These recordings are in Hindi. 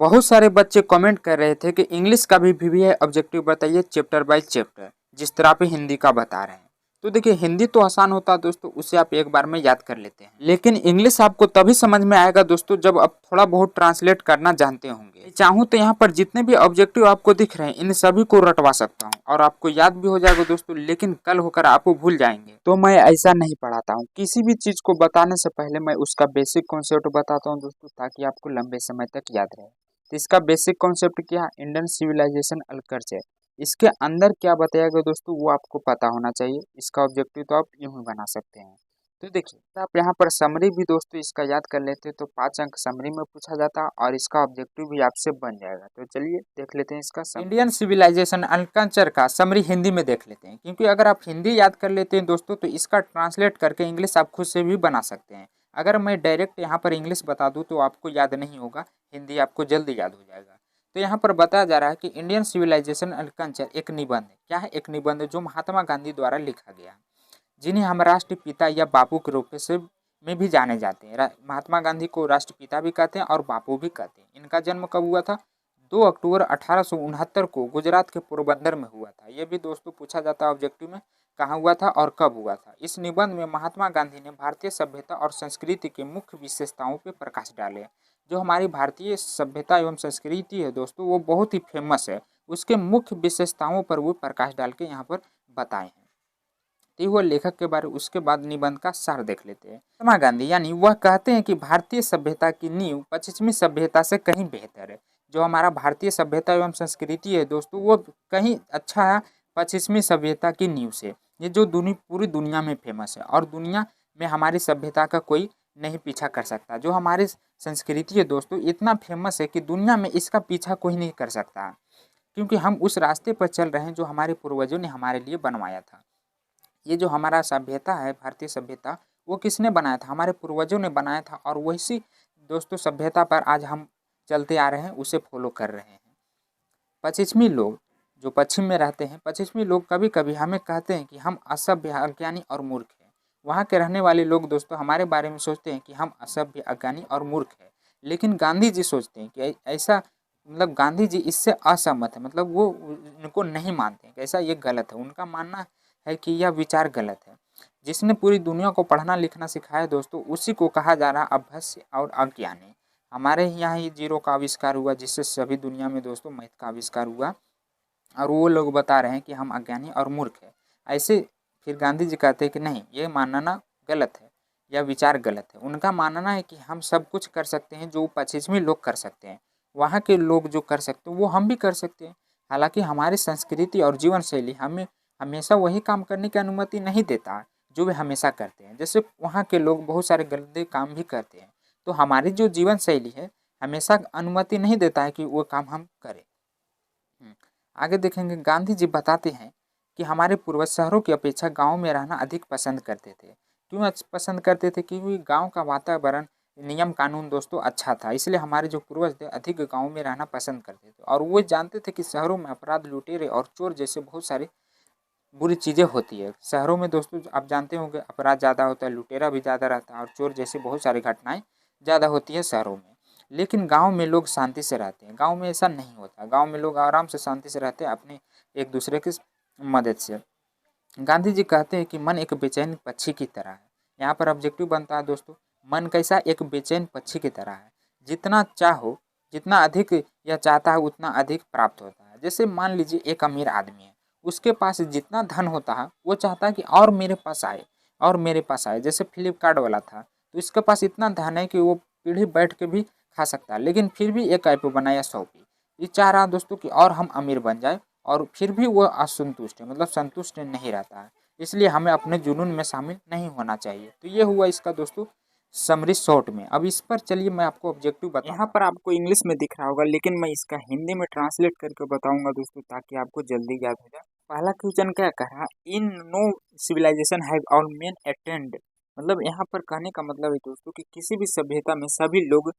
बहुत सारे बच्चे कमेंट कर रहे थे कि इंग्लिश का भी है ऑब्जेक्टिव बताइए चैप्टर बाय चैप्टर, जिस तरह पे हिंदी का बता रहे हैं। तो देखिए हिंदी तो आसान होता है दोस्तों, उसे आप एक बार में याद कर लेते हैं, लेकिन इंग्लिश आपको तभी समझ में आएगा दोस्तों जब आप थोड़ा बहुत ट्रांसलेट करना जानते होंगे। चाहूँ तो यहाँ पर जितने भी ऑब्जेक्टिव आपको दिख रहे हैं इन सभी को रटवा सकता हूँ और आपको याद भी हो जाएगा दोस्तों, लेकिन कल होकर आप भूल जाएंगे। तो मैं ऐसा नहीं पढ़ाता हूँ, किसी भी चीज को बताने से पहले मैं उसका बेसिक कॉन्सेप्ट बताता हूँ दोस्तों, ताकि आपको लंबे समय तक याद रहे। तो इसका बेसिक कॉन्सेप्ट क्या है, इंडियन सिविलाइजेशन एंड कल्चर। इसके अंदर क्या बताया गया दोस्तों वो आपको पता होना चाहिए। इसका ऑब्जेक्टिव तो आप यूं ही बना सकते हैं। तो देखिए आप यहाँ पर समरी भी दोस्तों इसका याद कर लेते तो 5 अंक समरी में पूछा जाता और इसका ऑब्जेक्टिव भी आपसे बन जाएगा। तो चलिए देख लेते हैं इसका इंडियन सिविलाइजेशन एंड कल्चर का समरी हिंदी में देख लेते हैं, क्योंकि अगर आप हिंदी याद कर लेते हैं दोस्तों तो इसका ट्रांसलेट करके इंग्लिश आप खुद से भी बना सकते हैं। अगर मैं डायरेक्ट यहाँ पर इंग्लिश बता दूँ तो आपको याद नहीं होगा, हिंदी आपको जल्दी याद हो जाएगा। तो यहाँ पर बताया जा रहा है कि इंडियन सिविलाइजेशन एंड कल्चर एक निबंध है। क्या है? एक निबंध जो महात्मा गांधी द्वारा लिखा गया, जिन्हें हम राष्ट्रपिता या बापू के रूप से में भी जाने जाते हैं। महात्मा गांधी को राष्ट्रपिता भी कहते हैं और बापू भी कहते हैं। इनका जन्म कब हुआ था? 2 अक्टूबर 1869 को गुजरात के पोरबंदर में हुआ था। ये भी दोस्तों पूछा जाता है ऑब्जेक्टिव में, कहाँ हुआ था और कब हुआ था। इस निबंध में महात्मा गांधी ने भारतीय सभ्यता और संस्कृति के मुख्य विशेषताओं पर प्रकाश डाले। जो हमारी भारतीय सभ्यता एवं संस्कृति है दोस्तों वो बहुत ही फेमस है, उसके मुख्य विशेषताओं पर वो प्रकाश डाल के यहाँ पर बताए हैं। तो वो लेखक के बारे उसके बाद निबंध का सार देख लेते हैं। महात्मा गांधी यानी वह कहते हैं कि भारतीय सभ्यता की नींव पश्चिमी सभ्यता से कहीं बेहतर है। जो हमारा भारतीय सभ्यता एवं संस्कृति है दोस्तों वो कहीं अच्छा है पश्चिमी सभ्यता की नींव से। ये जो पूरी दुनिया में फेमस है और दुनिया में हमारी सभ्यता का कोई नहीं पीछा कर सकता। जो हमारी संस्कृति है दोस्तों इतना फेमस है कि दुनिया में इसका पीछा कोई नहीं कर सकता, क्योंकि हम उस रास्ते पर चल रहे हैं जो हमारे पूर्वजों ने हमारे लिए बनवाया था। ये जो हमारा सभ्यता है भारतीय सभ्यता वो किसने बनाया था? हमारे पूर्वजों ने बनाया था और वैसी दोस्तों सभ्यता पर आज हम चलते आ रहे हैं, उसे फॉलो कर रहे हैं। पश्चिमी लोग जो पश्चिम में रहते हैं, पश्चिमी लोग कभी कभी हमें कहते हैं कि हम असभ्य, अज्ञानी और मूर्ख हैं। वहाँ के रहने वाले लोग दोस्तों हमारे बारे में सोचते हैं कि हम असभ्य, अज्ञानी और मूर्ख हैं। लेकिन गांधी जी सोचते हैं कि ऐसा, मतलब गांधी जी इससे असहमत है, मतलब वो उनको नहीं मानते हैं, ऐसा ये गलत है। उनका मानना है कि यह विचार गलत है। जिसने पूरी दुनिया को पढ़ना लिखना सिखाया दोस्तों उसी को कहा जा रहा अभ्यस्य और अज्ञानी। हमारे यहाँ ही जीरो का आविष्कार हुआ, जिससे सभी दुनिया में दोस्तों मैथ का आविष्कार हुआ, और वो लोग बता रहे हैं कि हम अज्ञानी और मूर्ख हैं। ऐसे फिर गांधी जी कहते हैं कि नहीं, ये मानना गलत है, यह विचार गलत है। उनका मानना है कि हम सब कुछ कर सकते हैं जो पश्चिमी लोग कर सकते हैं, वहाँ के लोग जो कर सकते हैं वो हम भी कर सकते हैं। हालांकि हमारी संस्कृति और जीवन शैली हमें हमेशा वही काम करने की अनुमति नहीं देता जो वे हमेशा करते हैं। जैसे वहाँ के लोग बहुत सारे गंदे काम भी करते हैं, तो हमारी जो जीवन शैली है हमेशा अनुमति नहीं देता है कि वो काम हम करें। आगे देखेंगे, गांधी जी बताते हैं कि हमारे पूर्वज शहरों की अपेक्षा गाँव में रहना अधिक पसंद करते थे। क्यों पसंद करते थे? क्योंकि गाँव का वातावरण, नियम कानून दोस्तों अच्छा था, इसलिए हमारे जो पूर्वज थे अधिक गाँव में रहना पसंद करते थे। और वो जानते थे कि शहरों में अपराध, लुटेरे और चोर जैसे बहुत सारे बुरी चीज़ें होती है। शहरों में दोस्तों आप जानते होंगे अपराध ज़्यादा होता है, लुटेरा भी ज़्यादा रहता है और चोर जैसी बहुत सारी घटनाएं ज़्यादा होती है शहरों में। लेकिन गांव में लोग शांति से रहते हैं, गांव में ऐसा नहीं होता। गांव में लोग आराम से शांति से रहते हैं अपने एक दूसरे की मदद से। गांधी जी कहते हैं कि मन एक बेचैन पक्षी की तरह है। यहाँ पर ऑब्जेक्टिव बनता है दोस्तों, मन कैसा? एक बेचैन पक्षी की तरह है। जितना चाहो, जितना अधिक यह चाहता है उतना अधिक प्राप्त होता है। जैसे मान लीजिए एक अमीर आदमी है, उसके पास जितना धन होता है वो चाहता है कि और मेरे पास आए और मेरे पास आए। जैसे फ्लिपकार्ट वाला था, तो इसके पास इतना धन है कि वो पीढ़ी बैठ के भी खा सकता है, लेकिन फिर भी एक ऐप बनाया शॉपी। ये चाह रहा दोस्तों कि और हम अमीर बन जाए, और फिर भी वो असंतुष्ट है, मतलब संतुष्ट नहीं रहता है। इसलिए हमें अपने जुनून में शामिल नहीं होना चाहिए। तो ये हुआ इसका दोस्तों समरी शॉर्ट में। अब इस पर चलिए मैं आपको ऑब्जेक्टिव बताऊं। यहाँ पर आपको इंग्लिश में दिख रहा होगा, लेकिन मैं इसका हिंदी में ट्रांसलेट करके बताऊंगा दोस्तों, ताकि आपको जल्दी याद हो जाए। पहला क्वेश्चन क्या कहा? In no civilization have all men attend. मतलब यहाँ पर कहने का मतलब है दोस्तों कि किसी भी सभ्यता में सभी लोग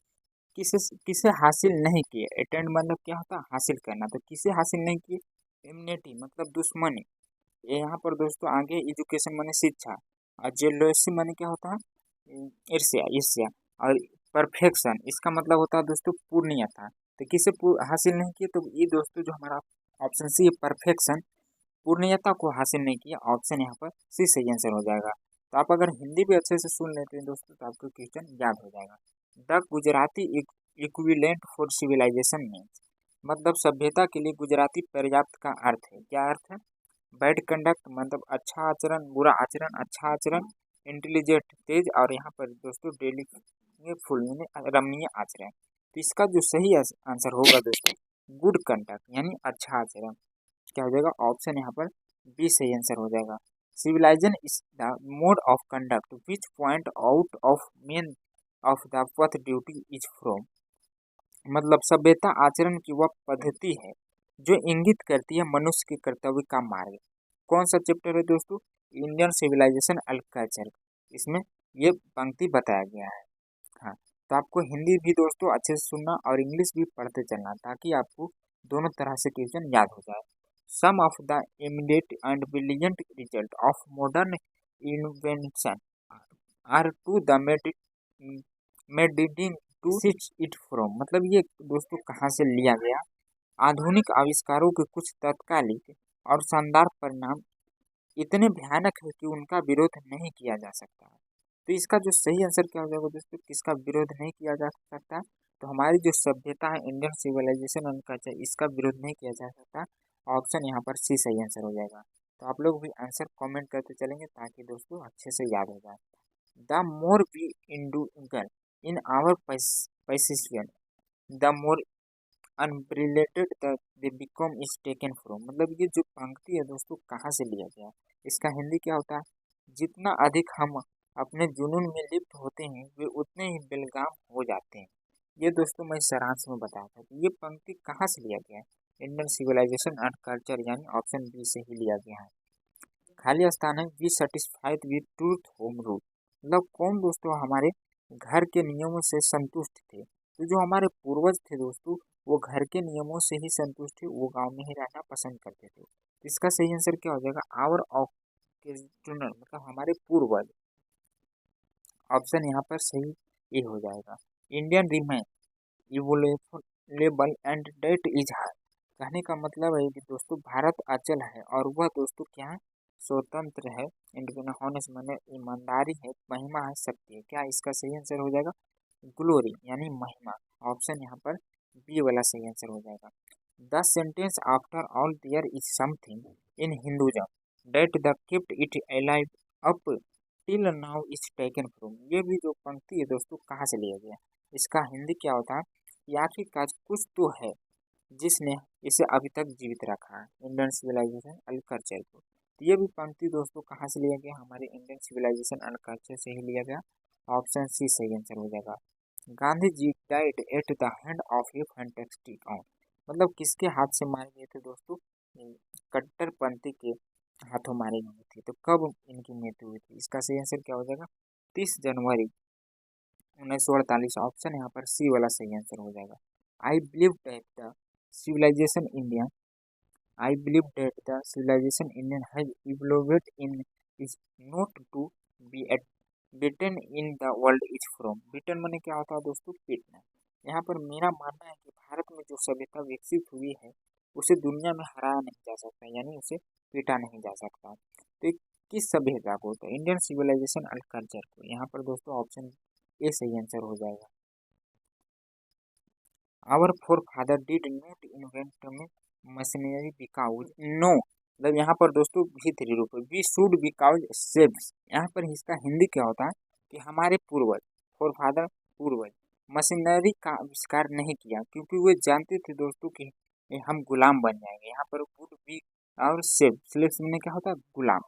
किसे किसे हासिल नहीं किए। अटेंड मतलब क्या होता है? हासिल करना। तो किसे हासिल नहीं किए? इम्यूनिटी मतलब दुश्मनी। ये यहाँ पर दोस्तों आगे एजुकेशन माने शिक्षा, और जेलोसी माने क्या होता है? ईर्ष्या, ईर्ष्या। और परफेक्शन इसका मतलब होता है दोस्तों पूर्णीयता। तो किसे हासिल नहीं किया, तो ये दोस्तों जो हमारा ऑप्शन सी है परफेक्शन, पूर्णीयता को हासिल नहीं किया, ऑप्शन यहाँ पर सी सही आंसर हो जाएगा। तो आप अगर हिंदी भी अच्छे से सुन लेते हैं दोस्तों तो आपको क्वेश्चन याद हो जाएगा। The Gujarati equivalent for civilization means, मतलब सभ्यता के लिए गुजराती पर्याप्त का अर्थ है, क्या अर्थ है? बैड कंडक्ट मतलब अच्छा आचरण, बुरा आचरण, अच्छा आचरण, इंटेलिजेंट तेज, और यहाँ पर दोस्तों डेलीफुल यानी रमणीय आचरण। तो इसका जो सही आंसर होगा दोस्तों गुड कंडक्ट यानी अच्छा आचरण, क्या हो जाएगा? ऑप्शन यहाँ पर बी सही आंसर हो जाएगा। Civilization is the mode of conduct which point out of men of the path duty is from, मतलब सभ्यता आचरण की वह पद्धति है जो इंगित करती है मनुष्य के कर्तव्य का मार्ग। कौन सा चैप्टर है दोस्तों? इंडियन सिविलाइजेशन एंड कल्चर, इसमें ये पंक्ति बताया गया है। हाँ, तो आपको हिंदी भी दोस्तों अच्छे से सुनना और इंग्लिश भी पढ़ते चलना ताकि आपको दोनों तरह से क्वेश्चन याद हो जाए। Some of the immediate and brilliant result of modern invention are to the meddling to such it from, मतलब ये दोस्तों कहाँ से लिया गया? आधुनिक आविष्कारों के कुछ तत्कालिक और शानदार परिणाम इतने भयानक है कि उनका विरोध नहीं किया जा सकता है। तो इसका जो सही आंसर क्या हो जाएगा दोस्तों? किसका विरोध नहीं किया जा सकता? तो हमारी जो सभ्यता है इंडियन सिविलाइजेशन एंड कल्चर, इसका विरोध नहीं किया जा सकता। ऑप्शन यहाँ पर सी सही आंसर हो जाएगा। तो आप लोग भी आंसर कमेंट करते चलेंगे ताकि दोस्तों अच्छे से याद हो जाए। The more we indulge in our passion the more unrelated the become is taken from, मतलब ये जो पंक्ति है दोस्तों कहाँ से लिया गया? इसका हिंदी क्या होता है? जितना अधिक हम अपने जुनून में लिप्त होते हैं वे उतने ही बेलगाम हो जाते हैं। ये दोस्तों मैं सारांश में बताया था कि ये पंक्ति कहाँ से लिया गया है? इंडियन सिविलाइजेशन एंड कल्चर यानी ऑप्शन बी से ही लिया गया है। खाली स्थान है we satisfied with truth home rule, मतलब कौन दोस्तों हमारे घर के नियमों से संतुष्ट थे? तो जो हमारे पूर्वज थे दोस्तों वो घर के नियमों से ही संतुष्ट थे, वो गांव में ही रहना पसंद करते थे। तो इसका सही आंसर क्या हो जाएगा? आवर ऑक्सिजनल मतलब हमारे पूर्वज, ऑप्शन यहाँ पर सही ये हो जाएगा। Indian remain invaluable and date is high, कहने का मतलब है कि दोस्तों भारत अचल है और वह दोस्तों क्या है? स्वतंत्र है। इंडिपेंडेंट होने से मैंने ईमानदारी है, महिमा है, शक्ति है। क्या इसका सही आंसर हो जाएगा? ग्लोरी यानी महिमा, ऑप्शन यहाँ पर बी वाला सही आंसर हो जाएगा। The sentence after all there is something in Hinduism that the kept it alive up till now is taken from, ये भी जो पंक्ति है दोस्तों कहाँ से लिया गया? इसका हिंदी क्या होता है? कि आखिरकार कुछ तो है जिसने इसे अभी तक जीवित रखा है, इंडियन सिविलाइजेशन एंड कल्चर को। तो ये भी पंक्ति दोस्तों कहाँ से लिया गया? हमारे इंडियन सिविलाइजेशन एंड कल्चर से ही लिया गया, ऑप्शन सी सही आंसर हो जाएगा। Gandhi ji died at the hand of a fantastic on, मतलब किसके हाथ से मारे गए थे दोस्तों? कट्टरपंथी के हाथों मारे गए थे। तो कब इनकी मृत्यु हुई थी? इसका सही आंसर क्या हो जाएगा? 30 जनवरी 1948, ऑप्शन यहाँ पर सी वाला सही आंसर हो जाएगा। I believe that the civilization India I believe that the civilization Indian has evolved in is not to be beaten in the world is from, beaten माने क्या होता है दोस्तों? पीटना। यहाँ पर मेरा मानना है कि भारत में जो सभ्यता विकसित हुई है उसे दुनिया में हराया नहीं जा सकता, यानी उसे पीटा नहीं जा सकता। तो किस सभ्यता को? तो इंडियन सिविलाइजेशन एंड कल्चर को। यहाँ पर दोस्तों ऑप्शन ए सही आंसर हो जाएगा। Our forefather did not invent machinery because no, मतलब यहाँ पर दोस्तों भी 3 रुपये वी शुड बिकॉज सेव्स, यहाँ पर इसका हिंदी क्या होता है? कि हमारे पूर्वज, फोर फादर पूर्वज, मशीनरी का आविष्कार नहीं किया क्योंकि वे जानते थे दोस्तों कि हम गुलाम बन जाएंगे। यहाँ पर वुड बी और सेव, स्लेव्स में क्या होता है? गुलाम।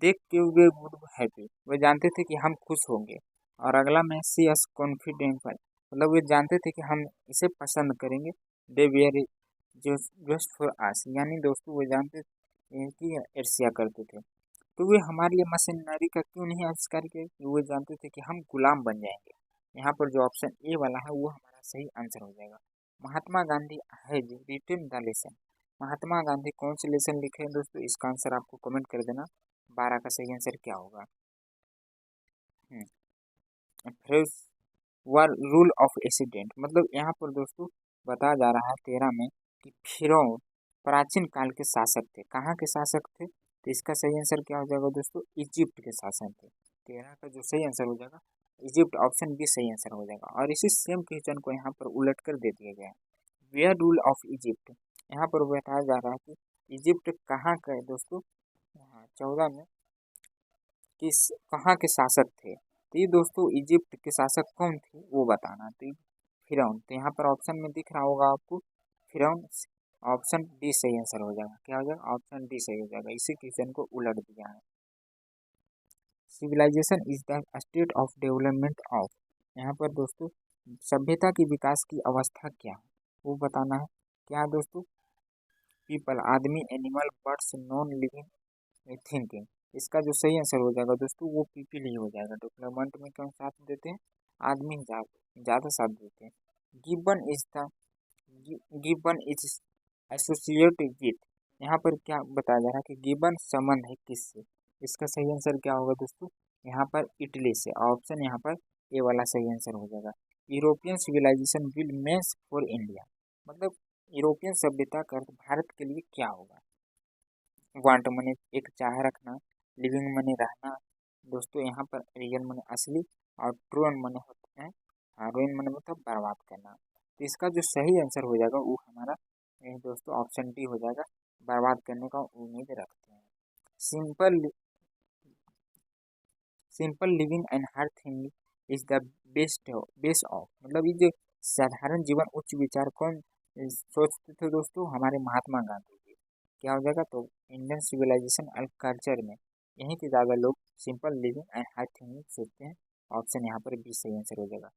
देख के वे वुड हैप्पी, वे जानते थे कि हम खुश होंगे। और अगला में सी एस कॉन्फिडेंशियल, मतलब वे जानते थे कि हम इसे पसंद करेंगे। दे वेयर जस्ट फॉर अस, यानी दोस्तों वे जानते थे कि ईर्ष्या करते थे। तो वे हमारे लिए मशीनरी का क्यों नहीं आविष्कार किया? वे जानते थे कि हम गुलाम बन जाएंगे। यहाँ पर जो ऑप्शन ए वाला है वो हमारा सही आंसर हो जाएगा। Mahatma Gandhi has written the lesson, Mahatma Gandhi कौन से लेसन लिखे हैं दोस्तों? इसका आंसर आपको कमेंट कर देना। 12 का सही आंसर क्या होगा? Phrase were rule of accident, मतलब यहाँ पर दोस्तों बताया जा रहा है 13 में कि फिरौन प्राचीन काल के शासक थे। कहाँ के शासक थे? तो इसका सही आंसर क्या हो जाएगा दोस्तों? इजिप्ट के शासक थे। 13 का जो सही आंसर हो जाएगा इजिप्ट, ऑप्शन बी सही आंसर हो जाएगा। और इसी सेम क्वेश्चन को यहाँ पर उलट कर दे दिया गया है। वेयर रूल ऑफ इजिप्ट, यहाँ पर बताया जा रहा है कि इजिप्ट कहाँ का है दोस्तों? 14 में किस कहाँ के शासक थे? तो ये दोस्तों इजिप्ट के शासक कौन थे वो बताना। तो फिरौन, तो यहाँ पर ऑप्शन में दिख रहा होगा आपको फिरौन, ऑप्शन डी सही आंसर हो जाएगा। क्या हो जाएगा? ऑप्शन डी सही हो जाएगा। इसी क्वेश्चन को उलट दिया है। Civilization is the state of development of, यहाँ पर दोस्तों सभ्यता की विकास की अवस्था क्या है वो बताना है। क्या है दोस्तों? पीपल, आदमी, animal, birds, non living, thinking. इसका जो सही आंसर हो जाएगा दोस्तों वो पीपल ही हो जाएगा। डेवलपमेंट में कौन साथ देते हैं? आदमी ज़्यादा साथ देते हैं। Gibbon is the Gibbon is associated with, यहाँ पर क्या बताया जा रहा है कि गिब्बन संबंध है किससे? इसका सही आंसर क्या होगा दोस्तों? यहाँ पर इटली से। ऑप्शन यहाँ पर ए वाला सही आंसर हो जाएगा। European civilization will means for India, मतलब यूरोपियन सभ्यता का अर्थ भारत के लिए क्या होगा? वांट मने एक चाह रखना, लिविंग मने रहना दोस्तों, यहाँ पर रियल मने असली, और ट्रोन मने होता है, रुइन मने मतलब बर्बाद करना। तो इसका जो सही आंसर हो जाएगा वो हमारा दोस्तों ऑप्शन डी हो जाएगा, बर्बाद करने का उम्मीद रखते हैं। Simple simple living and her thing is the best of, मतलब ये जो साधारण जीवन उच्च विचार कौन सोचते थे दोस्तों? हमारे महात्मा गांधी जी। क्या हो जाएगा? तो इंडियन सिविलाइजेशन एंड कल्चर में यहीं के ज़्यादा लोग simple living and her thing सोचते हैं। ऑप्शन यहाँ पर बी सही आंसर हो जाएगा।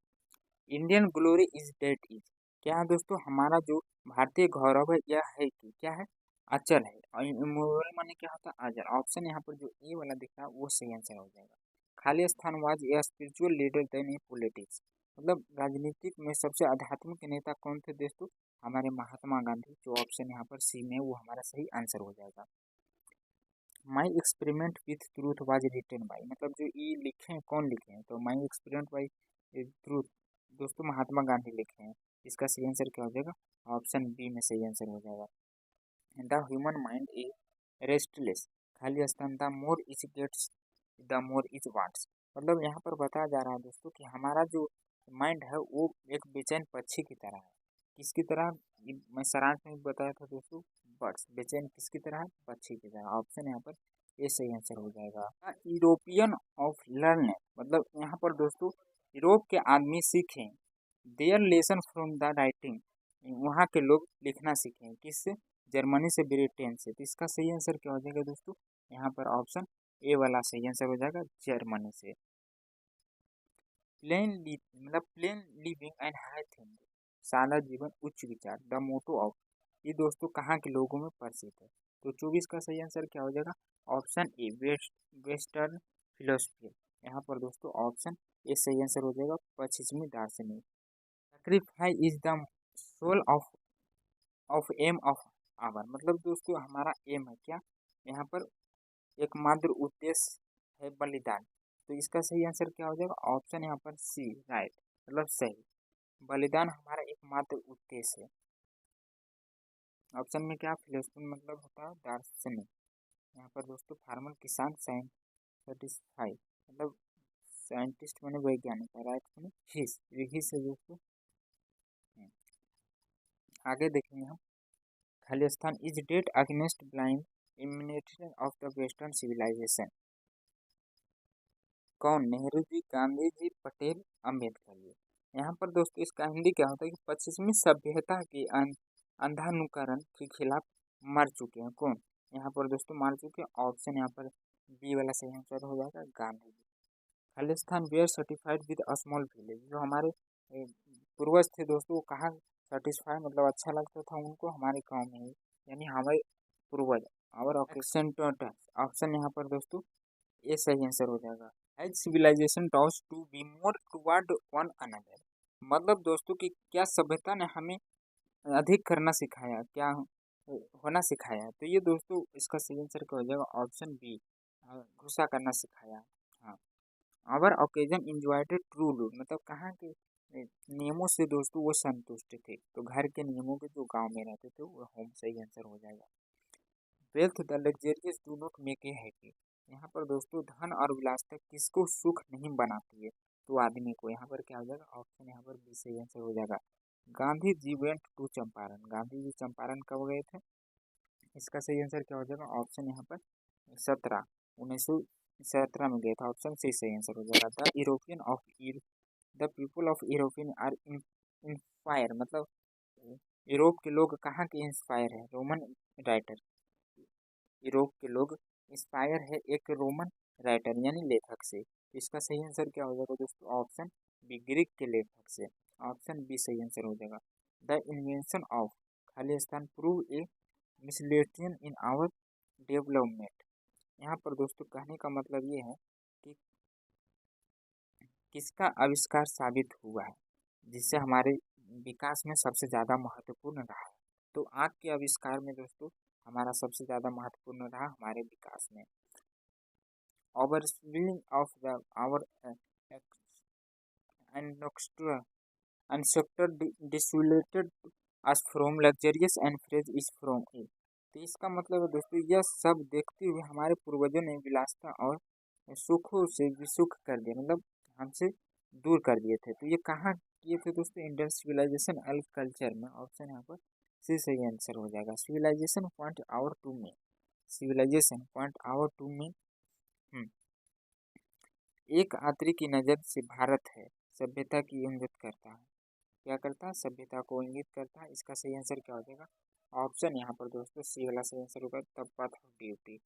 Indian glory is that is, क्या है दोस्तों? हमारा जो भारतीय गौरव है यह है कि क्या है? अचल है। और इमोरल माने क्या होता है? अजर। ऑप्शन यहाँ पर जो ए वाला दिख रहा है वो सही आंसर हो जाएगा। खाली स्थान was a spiritual leader than a politics, मतलब राजनीतिक में सबसे आध्यात्मिक नेता कौन थे दोस्तों? हमारे महात्मा गांधी। जो ऑप्शन यहाँ पर सी में वो हमारा सही आंसर हो जाएगा। My experiment with truth was written by, मतलब जो ये लिखे हैं कौन लिखे हैं? तो माई एक्सपेरिमेंट बाई ट्रूथ दोस्तों महात्मा गांधी लिखे हैं। इसका सही आंसर क्या हो जाएगा? ऑप्शन बी में सही आंसर हो जाएगा। The human mind is restless, खाली स्थान the more is gets the more is wants, मतलब यहाँ पर बताया जा रहा है दोस्तों कि हमारा जो माइंड है वो एक बेचैन पक्षी की तरह है। किसकी तरह? मैं सारांश में बताया था दोस्तों, बर्ड्स। बेचैन किसकी तरह है? पक्षी की तरह। ऑप्शन यहाँ पर ये सही आंसर हो जाएगा। यूरोपियन ऑफ लर्न, मतलब यहाँ पर दोस्तों यूरोप के आदमी सीखें there lesson from the writing, वहाँ के लोग लिखना सीखें किससे? जर्मनी से, ब्रिटेन से। तो इसका सही आंसर क्या हो जाएगा दोस्तों? यहाँ पर ऑप्शन ए वाला सही आंसर हो जाएगा, जर्मनी से। मतलब plane living and high thing, सादा जीवन उच्च विचार, द मोटो ऑफ, ये दोस्तों कहाँ के लोगों में प्रसिद्ध है? तो 24 का सही आंसर क्या हो जाएगा? ऑप्शन ए वेस्टर्न फिलोसफी, यहाँ पर दोस्तों ऑप्शन ए सही आंसर हो जाएगा, पश्चिमी दार्शनिक। Sacrifice is the soul of aim of our, मतलब दोस्तों हमारा एम है क्या? यहाँ पर एकमात्र उद्देश्य है बलिदान। तो इसका सही आंसर क्या हो जाएगा? ऑप्शन यहाँ पर सी, राइट, मतलब सही, बलिदान हमारा एकमात्र उद्देश्य है। ऑप्शन में क्या? फिलोसफी मतलब होता है दार्शनिक। यहाँ पर दोस्तों फार्मर, किसान, सेटिस्फाई, मतलब साइंटिस्ट मैंने वैज्ञानिक, राइट मैंने हिस, हिस है दोस्तों। आगे देखेंगे हम। Khalistan is that against blind immunity of the western civilization, कौन? नेहरू जी, गांधी जी, पटेल, अम्बेडकर जी। यहाँ पर दोस्तों इसका हिंदी क्या होता है कि पश्चिमी सभ्यता के अंधानुकरण के खिलाफ मर चुके हैं कौन? यहाँ पर दोस्तों मर चुके हैं। ऑप्शन यहाँ पर बी वाला सही आंसर हो जाएगा, Gandhi ji. Khalistan were certified with a small village, जो हमारे पूर्वज थे दोस्तों वो कहाँ सेटिस्फाई, मतलब अच्छा लगता था उनको हमारे गाँव में ही, यानी हमारे पूर्वज। और ऑप्शन यहाँ पर दोस्तों ये सही आंसर हो जाएगा। As civilization toss to be more toward one another, मतलब दोस्तों कि क्या सभ्यता ने हमें अधिक करना सिखाया, क्या होना सिखाया? तो ये दोस्तों इसका सही आंसर क्या हो जाएगा? ऑप्शन बी, गुस्सा करना सिखाया। हाँ। आवर ओकेजन इंजॉयड ट्रू लूट, मतलब कहाँ के नियमों से दोस्तों वो संतुष्ट थे। तो घर के नियमों के जो गांव में रहते थे वो होम सही आंसर हो जाएगा। Wealth the luxurious do not make a happy. यहाँ पर दोस्तों धन और विलासिता किसको सुख नहीं बनाती है, तो आदमी को। यहाँ पर क्या हो जाएगा, ऑप्शन यहाँ पर बी सही आंसर हो जाएगा। गांधी जी वेंट टू चंपारण। गांधी जी चंपारण कब गए थे, इसका सही आंसर क्या हो जाएगा, ऑप्शन यहाँ पर 1917 में गए था। ऑप्शन सी सही आंसर हो जाएगा। The European of the people of European are inspire, मतलब यूरोप के लोग कहाँ के इंस्पायर है, रोमन राइटर। यूरोप के लोग इंस्पायर है एक रोमन राइटर यानी लेखक से। तो इसका सही आंसर क्या हो जाएगा दोस्तों, ऑप्शन बी ग्रीक के लेखक से। ऑप्शन बी सही आंसर हो जाएगा। द इन्वेंशन ऑफ खाली स्थान prove a millennium in our development. यहाँ पर दोस्तों कहने का मतलब ये है कि किसका आविष्कार साबित हुआ है जिससे हमारे विकास में सबसे ज़्यादा महत्वपूर्ण रहा है। तो आग के आविष्कार में दोस्तों हमारा सबसे ज़्यादा महत्वपूर्ण रहा हमारे विकास में। Overswelling of the our unstructured desolated us from luxurious and phrase is from a. तो इसका मतलब है दोस्तों यह सब देखते हुए हमारे पूर्वजों ने विलासिता और सुखों से विसुख कर दिया, मतलब हमसे दूर कर दिए थे। तो ये कहाँ किए थे दोस्तों, इंडियन सिविलाइजेशन एंड कल्चर में। ऑप्शन यहाँ पर सी सही आंसर हो जाएगा। सिविलाइजेशन पॉइंट आवर टू में, सिविलाइजेशन पॉइंट आवर टू में एक यात्री की नज़र से भारत है सभ्यता की इंगित करता है। क्या करता है, सभ्यता को इंगित करता है। इसका सही आंसर क्या हो जाएगा, ऑप्शन यहाँ पर दोस्तों सी वाला सही आंसर होगा। The path of duty,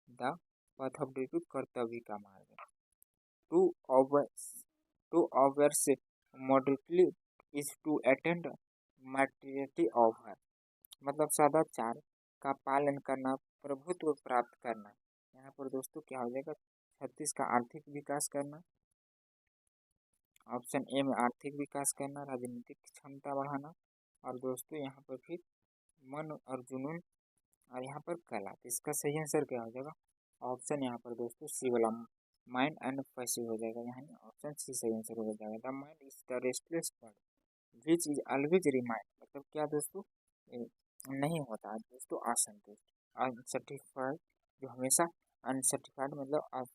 the path of duty कर्तव्य का मार्ग। To ours modality is to attend maturity of her, मतलब सदाचार का पालन करना, प्रभुत्व प्राप्त करना। यहाँ पर दोस्तों क्या हो जाएगा, 36 का आर्थिक विकास करना। ऑप्शन ए में आर्थिक विकास करना, राजनीतिक क्षमता बढ़ाना, और दोस्तों यहाँ पर फिर मन और जुनून, और यहाँ पर कला। तो इसका सही आंसर क्या हो जाएगा, ऑप्शन यहाँ पर दोस्तों सी वाला माइंड एंड पैसिव हो जाएगा। यहाँ ऑप्शन सी सही आंसर हो जाएगा। The mind is the restless bird which is always remind, मतलब क्या दोस्तों, नहीं होता दोस्तों असंतुष्ट, अनसेटिस्फाइड, जो हमेशा अनसेटिस्फाइड मतलब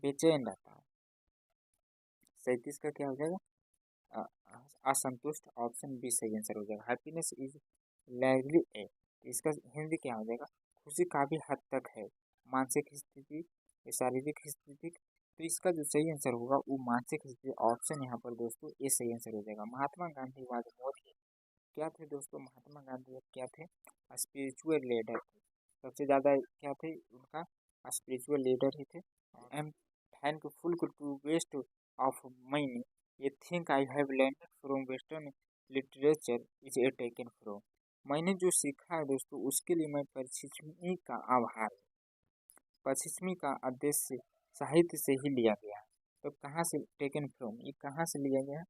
बेचैन रहता है। 37 का क्या हो जाएगा, असंतुष्ट। ऑप्शन बी सही आंसर हो जाएगा। हैप्पीनेस इज लाइवली ए, इसका हिंदी क्या हो जाएगा, खुशी काफ़ी हद तक है, मानसिक स्थिति, शारीरिक स्थिति। तो इसका जो सही आंसर होगा वो मानसिक स्थिति। ऑप्शन यहाँ पर दोस्तों ये सही आंसर हो जाएगा। महात्मा गांधी वाज मोर क्या थे दोस्तों, महात्मा गांधी क्या थे, स्पिरिचुअल लीडर थे। सबसे ज़्यादा क्या थे उनका, स्पिरिचुअल लीडर ही थे। I am thankful to waste of money ये think I have learned from western literature is a taken from. मैंने जो सीखा है दोस्तों उसके लिए मैं पश्चिमी का आभार, पश्चिमी का उद्देश्य साहित्य से ही लिया गया है। तो कहाँ से टेकन फ्रॉम, ये कहाँ से लिया गया है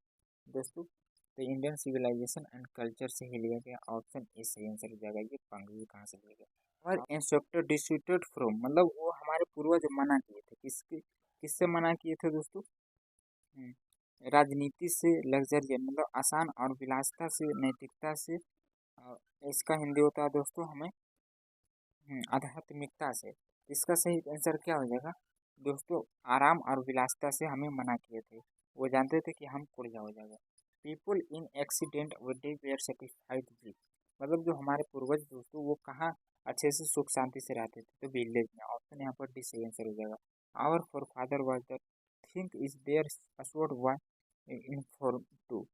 दोस्तों, तो इंडियन सिविलाइजेशन एंड कल्चर से ही लिया गया। ऑप्शन ए सही आंसर हो जाएगा। ये पंक्ति कहाँ से लिया गया, और इंस्ट्रक्टर डिस्ट्रीब्यूटेड फ्रॉम, मतलब वो हमारे पूर्वज मना किए थे, किससे मना किए थे दोस्तों, राजनीति से, लग्जरी मतलब आसान और विलासिता से, नैतिकता से, इसका हिंदी होता है दोस्तों हमें आध्यात्मिकता से। इसका सही आंसर क्या हो जाएगा दोस्तों, आराम और विलासिता से हमें मना किए थे, वो जानते थे कि हम कुड़िया हो जाएगा। People in accident were satisfied with, मतलब जो हमारे पूर्वज दोस्तों वो कहाँ अच्छे से सुख शांति से रहते थे, तो विलेज में। ऑप्शन यहाँ पर डी सही आंसर हो जाएगा। Our for father was the think is there answered one inform to,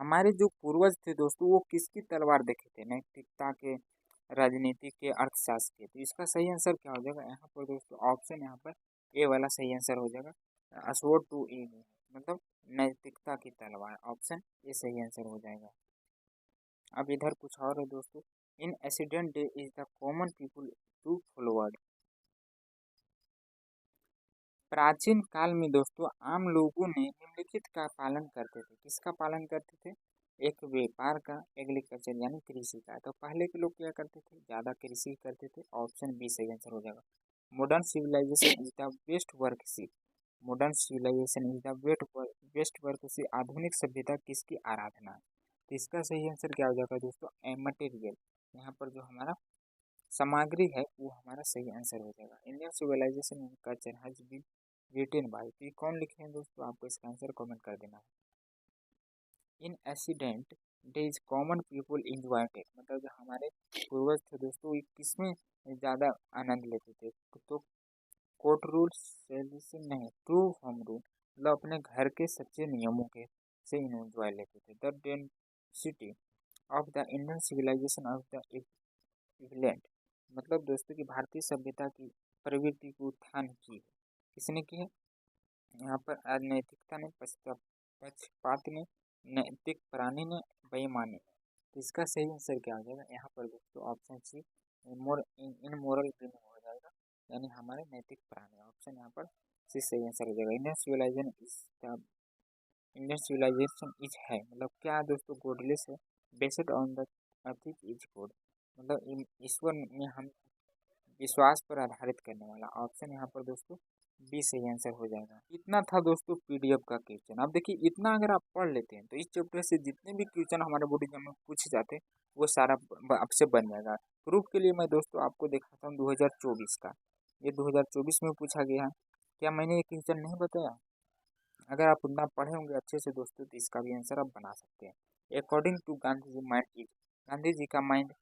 हमारे जो पूर्वज थे दोस्तों वो किसकी तलवार देखे थे, नैतिकता के, राजनीति के, अर्थशास्त्र के। तो इसका सही आंसर क्या हो जाएगा यहाँ पर दोस्तों, ऑप्शन यहाँ पर ए वाला सही आंसर हो जाएगा। असवर्ड टू ए मतलब नैतिकता की तलवार, ऑप्शन ए सही आंसर हो जाएगा। अब इधर कुछ और है दोस्तों, in accident day is the common people to followed. प्राचीन काल में दोस्तों आम लोगों ने निम्नलिखित का पालन करते थे, किसका पालन करते थे, एक व्यापार का, एग्रीकल्चर यानी कृषि का। तो पहले के लोग क्या करते थे, ज़्यादा कृषि करते थे। ऑप्शन बी सही आंसर हो जाएगा। Modern civilization is the best workship, modern civilization is the best work से आधुनिक सभ्यता किसकी आराधना है। तो इसका सही आंसर क्या हो जाएगा दोस्तों, मटेरियल। यहाँ पर जो हमारा सामग्री है वो हमारा सही आंसर हो जाएगा। Indian civilization and culture has been written by, तो ये कौन लिखे हैं दोस्तों, आपको इसका आंसर कमेंट कर देना है। In accident days common people enjoyed it, मतलब जो हमारे पूर्वज थे दोस्तों ये किसमें ज़्यादा आनंद लेते थे, तो कोर्ट रूल सेलिसन नहीं, ट्रू होम रूल, मतलब अपने घर के सच्चे नियमों के से इंजॉय लेते थे। The density of the Indian civilization of the evident, मतलब दोस्तों की भारतीय सभ्यता की प्रवृत्ति को उत्थान की है, किसने की है, यहाँ पर अनैतिकता ने, पक्षपात ने, नैतिक प्राणी ने, बेईमानी ने। तो इसका सही आंसर क्या हो जाएगा, यहाँ पर दोस्तों ऑप्शन सी इनमोरल क्रिमिनल हो जाएगा, यानी हमारे नैतिक प्राणी। ऑप्शन यहाँ पर सी सही आंसर हो जाएगा। इंडियन सिविलाइजेशन इज है, मतलब क्या दोस्तों, गॉडलेस है, based on the ethic is God, मतलब ईश्वर में हम विश्वास पर आधारित करने वाला। ऑप्शन यहाँ पर दोस्तों बी सही आंसर हो जाएगा। इतना था दोस्तों पीडीएफ का क्वेश्चन। अब देखिए इतना अगर आप पढ़ लेते हैं तो इस चैप्टर से जितने भी क्वेश्चन हमारे बोर्ड एग्जाम में पूछे जाते हैं वो सारा आपसे बन जाएगा। प्रूफ के लिए मैं दोस्तों आपको दिखाता हूँ 2024 का, ये 2024 में पूछा गया है। क्या मैंने ये क्वेश्चन नहीं बताया? अगर आप उतना पढ़े होंगे अच्छे से दोस्तों तो इसका भी आंसर आप बना सकते हैं। According to Gandhi ji mind is, Gandhi ji का माइंड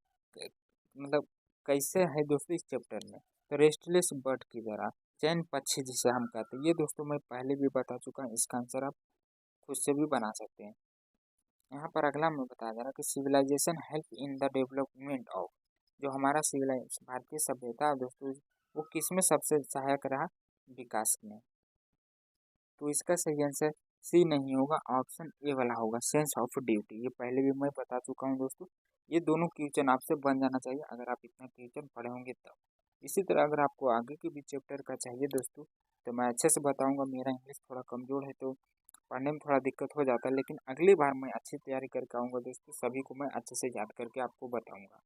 मतलब कैसे है दोस्तों इस चैप्टर में, तो रेस्टलेस बर्ड की तरह, चैन पक्षी जिसे हम कहते हैं, ये दोस्तों मैं पहले भी बता चुका हूँ। इसका आंसर आप खुद से भी बना सकते हैं। यहाँ पर अगला मैं बताया जा रहा कि civilization help in the development of, जो हमारा सिविलाइजेशन भारतीय सभ्यता है दोस्तों वो किस में सबसे सहायक रहा, विकास में। तो इसका सही आंसर सी नहीं होगा, ऑप्शन ए वाला होगा, सेंस ऑफ ड्यूटी। ये पहले भी मैं बता चुका हूँ दोस्तों। ये दोनों क्वेश्चन आपसे बन जाना चाहिए अगर आप इतना क्वेश्चन पढ़े होंगे तब। इसी तरह अगर आपको आगे के भी चैप्टर का चाहिए दोस्तों तो मैं अच्छे से बताऊंगा। मेरा इंग्लिश थोड़ा कमज़ोर है तो पढ़ने में थोड़ा दिक्कत हो जाता है, लेकिन अगली बार मैं अच्छी तैयारी करके आऊँगा दोस्तों, सभी को मैं अच्छे से याद करके आपको बताऊँगा।